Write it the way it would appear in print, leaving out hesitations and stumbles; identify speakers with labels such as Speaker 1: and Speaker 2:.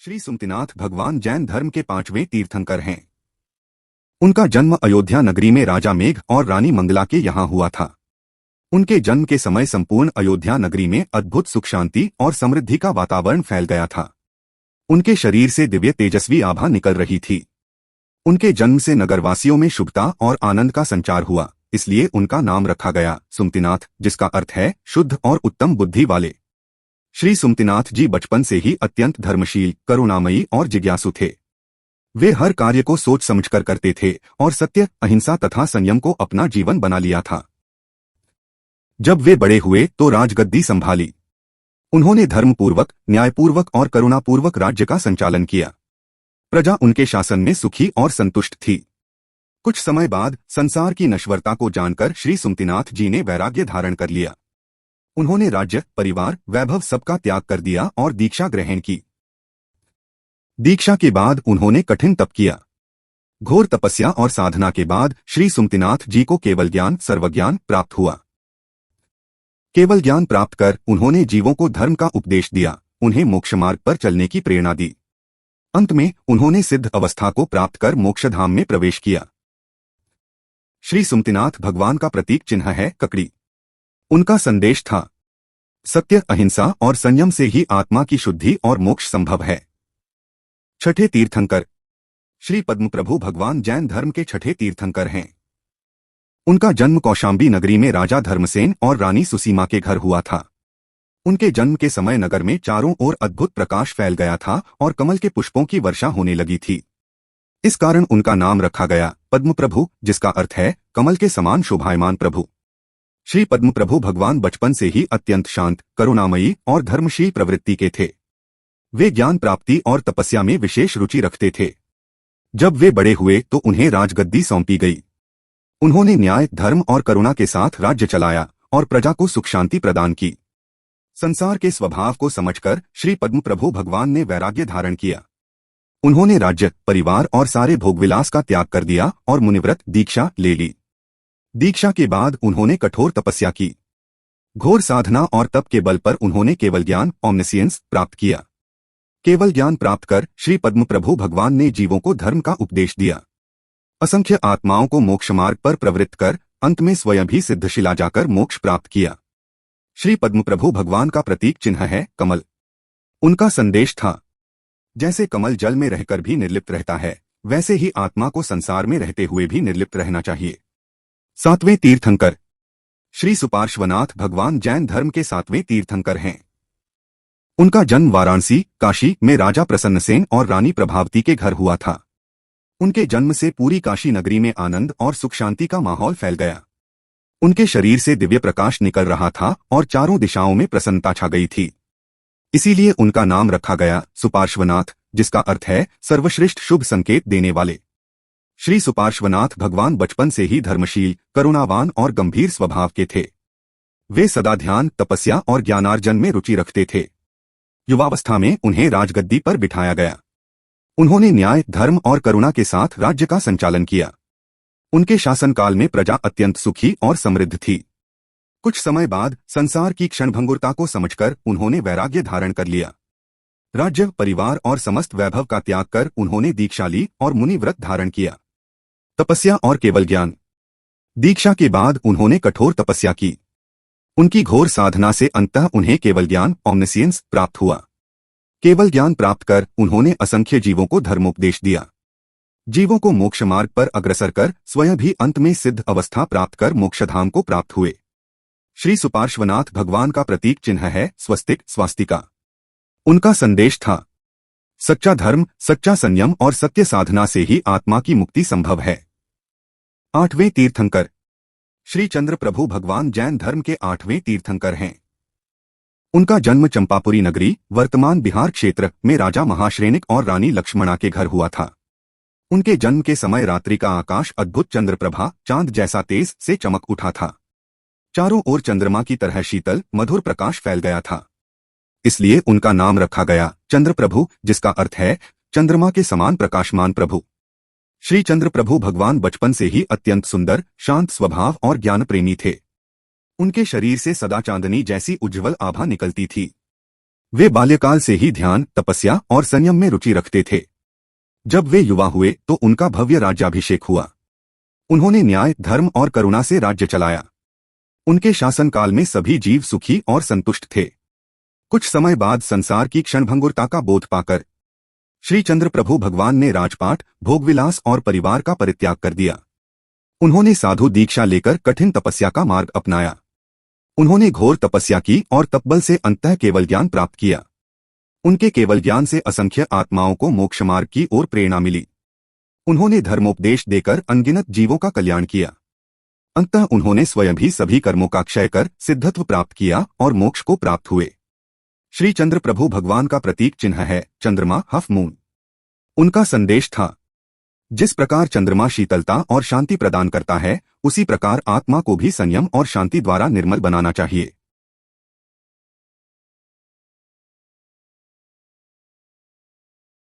Speaker 1: श्री सुमतिनाथ भगवान जैन धर्म के 5वें तीर्थंकर हैं। उनका जन्म अयोध्या नगरी में राजा मेघ और रानी मंगला के यहाँ हुआ था। उनके जन्म के समय संपूर्ण अयोध्या नगरी में अद्भुत सुख शांति और समृद्धि का वातावरण फैल गया था। उनके शरीर से दिव्य तेजस्वी आभा निकल रही थी। उनके जन्म से नगरवासियों में शुभता और आनंद का संचार हुआ, इसलिए उनका नाम रखा गया सुमतिनाथ, जिसका अर्थ है शुद्ध और उत्तम बुद्धि वाले। श्री सुमतिनाथ जी बचपन से ही अत्यंत धर्मशील, करुणामयी और जिज्ञासु थे। वे हर कार्य को सोच समझकर करते थे और सत्य, अहिंसा तथा संयम को अपना जीवन बना लिया था। जब वे बड़े हुए तो राजगद्दी संभाली। उन्होंने धर्मपूर्वक, न्यायपूर्वक और करुणापूर्वक राज्य का संचालन किया। प्रजा उनके शासन में सुखी और संतुष्ट थी। कुछ समय बाद संसार की नश्वरता को जानकर श्री सुमतिनाथ जी ने वैराग्य धारण कर लिया। उन्होंने राज्य, परिवार, वैभव सबका त्याग कर दिया और दीक्षा ग्रहण की। दीक्षा के बाद उन्होंने कठिन तप किया। घोर तपस्या और साधना के बाद श्री सुमतिनाथ जी को केवल ज्ञान, सर्वज्ञान प्राप्त हुआ। केवल ज्ञान प्राप्त कर उन्होंने जीवों को धर्म का उपदेश दिया, उन्हें मोक्ष मार्ग पर चलने की प्रेरणा दी। अंत में उन्होंने सिद्ध अवस्था को प्राप्त कर मोक्षधाम में प्रवेश किया। श्री सुमतिनाथ भगवान का प्रतीक चिन्ह है ककड़ी। उनका संदेश था, सत्य, अहिंसा और संयम से ही आत्मा की शुद्धि और मोक्ष संभव है। छठे तीर्थंकर श्री पद्मप्रभु भगवान जैन धर्म के छठे तीर्थंकर हैं। उनका जन्म कौशाम्बी नगरी में राजा धर्मसेन और रानी सुसीमा के घर हुआ था। उनके जन्म के समय नगर में चारों ओर अद्भुत प्रकाश फैल गया था और कमल के पुष्पों की वर्षा होने लगी थी। इस कारण उनका नाम रखा गया पद्मप्रभु, जिसका अर्थ है कमल के समान शोभायमान प्रभु। श्री पद्मप्रभु भगवान बचपन से ही अत्यंत शांत, करुणामयी और धर्मशील प्रवृत्ति के थे। वे ज्ञान प्राप्ति और तपस्या में विशेष रुचि रखते थे। जब वे बड़े हुए तो उन्हें राजगद्दी सौंपी गई। उन्होंने न्याय, धर्म और करुणा के साथ राज्य चलाया और प्रजा को सुख शांति प्रदान की। संसार के स्वभाव को समझकर श्री पद्मप्रभु भगवान ने वैराग्य धारण किया। उन्होंने राज्य, परिवार और सारे भोगविलास का त्याग कर दिया और मुनिव्रत दीक्षा ले ली। दीक्षा के बाद उन्होंने कठोर तपस्या की। घोर साधना और तप के बल पर उन्होंने केवल ज्ञान, ओमनिसियंस प्राप्त किया। केवल ज्ञान प्राप्त कर श्री पद्मप्रभु भगवान ने जीवों को धर्म का उपदेश दिया। असंख्य आत्माओं को मोक्ष मार्ग पर प्रवृत्त कर अंत में स्वयं भी सिद्धशिला जाकर मोक्ष प्राप्त किया। श्री पद्मप्रभु भगवान का प्रतीक चिन्ह है कमल। उनका संदेश था, जैसे कमल जल में रहकर भी निर्लिप्त रहता है, वैसे ही आत्मा को संसार में रहते हुए भी निर्लिप्त रहना चाहिए। सातवें तीर्थंकर श्री सुपार्श्वनाथ भगवान जैन धर्म के सातवें तीर्थंकर हैं। उनका जन्म वाराणसी, काशी में राजा प्रसन्नसेन और रानी प्रभावती के घर हुआ था। उनके जन्म से पूरी काशी नगरी में आनंद और सुख शांति का माहौल फैल गया। उनके शरीर से दिव्य प्रकाश निकल रहा था और चारों दिशाओं में प्रसन्नता छा गई थी। इसीलिए उनका नाम रखा गया सुपार्श्वनाथ, जिसका अर्थ है सर्वश्रेष्ठ शुभ संकेत देने वाले। श्री सुपार्श्वनाथ भगवान बचपन से ही धर्मशील, करुणावान और गंभीर स्वभाव के थे। वे सदा ध्यान, तपस्या और ज्ञानार्जन में रुचि रखते थे। युवावस्था में उन्हें राजगद्दी पर बिठाया गया। उन्होंने न्याय, धर्म और करुणा के साथ राज्य का संचालन किया। उनके शासनकाल में प्रजा अत्यंत सुखी और समृद्ध थी। कुछ समय बाद संसार की क्षणभंगुरता को समझकर उन्होंने वैराग्य धारण कर लिया। राज्य, परिवार और समस्त वैभव का त्याग कर उन्होंने दीक्षा ली और मुनि व्रत धारण किया। तपस्या और केवल ज्ञान। दीक्षा के बाद उन्होंने कठोर तपस्या की। उनकी घोर साधना से अंततः उन्हें केवल ज्ञान, ओमनिसियंस प्राप्त हुआ। केवल ज्ञान प्राप्त कर उन्होंने असंख्य जीवों को धर्मोपदेश दिया। जीवों को मोक्ष मार्ग पर अग्रसर कर स्वयं भी अंत में सिद्ध अवस्था प्राप्त कर मोक्षधाम को प्राप्त हुए। श्री सुपार्श्वनाथ भगवान का प्रतीक चिन्ह है स्वस्तिक, स्वास्तिका। उनका संदेश था, सच्चा धर्म, सच्चा संयम और सत्य साधना से ही आत्मा की मुक्ति संभव है। आठवें तीर्थंकर श्री चंद्र प्रभु भगवान जैन धर्म के आठवें तीर्थंकर हैं। उनका जन्म चंपापुरी नगरी, वर्तमान बिहार क्षेत्र में राजा महाश्रेनिक और रानी लक्ष्मणा के घर हुआ था। उनके जन्म के समय रात्रि का आकाश अद्भुत चंद्रप्रभा, चांद जैसा तेज से चमक उठा था। चारों ओर चंद्रमा की तरह शीतल, मधुर प्रकाश फैल गया था। इसलिए उनका नाम रखा गया चंद्र प्रभु, जिसका अर्थ है चंद्रमा के समान प्रकाशमान प्रभु। श्री चंद्र प्रभु भगवान बचपन से ही अत्यंत सुंदर, शांत स्वभाव और ज्ञान प्रेमी थे। उनके शरीर से सदा चांदनी जैसी उज्ज्वल आभा निकलती थी। वे बाल्यकाल से ही ध्यान, तपस्या और संयम में रुचि रखते थे। जब वे युवा हुए तो उनका भव्य राज्याभिषेक हुआ। उन्होंने न्याय, धर्म और करुणा से राज्य चलाया। उनके शासनकाल में सभी जीव सुखी और संतुष्ट थे। कुछ समय बाद संसार की क्षणभंगुरता का बोध पाकर श्री चंद्र प्रभु भगवान ने राजपाट, भोगविलास और परिवार का परित्याग कर दिया। उन्होंने साधु दीक्षा लेकर कठिन तपस्या का मार्ग अपनाया। उन्होंने घोर तपस्या की और तपबल से अंततः केवल ज्ञान प्राप्त किया। उनके केवल ज्ञान से असंख्य आत्माओं को मोक्ष मार्ग की ओर प्रेरणा मिली। उन्होंने धर्मोपदेश देकर अनगिनत जीवों का कल्याण किया। अंततः उन्होंने स्वयं भी सभी कर्मों का क्षय कर सिद्धत्व प्राप्त किया और मोक्ष को प्राप्त हुए। श्री चंद्र प्रभु भगवान का प्रतीक चिन्ह है चंद्रमा, हाफ मून। उनका संदेश था, जिस प्रकार चंद्रमा शीतलता और शांति प्रदान करता है, उसी प्रकार आत्मा को भी संयम और शांति द्वारा निर्मल बनाना चाहिए।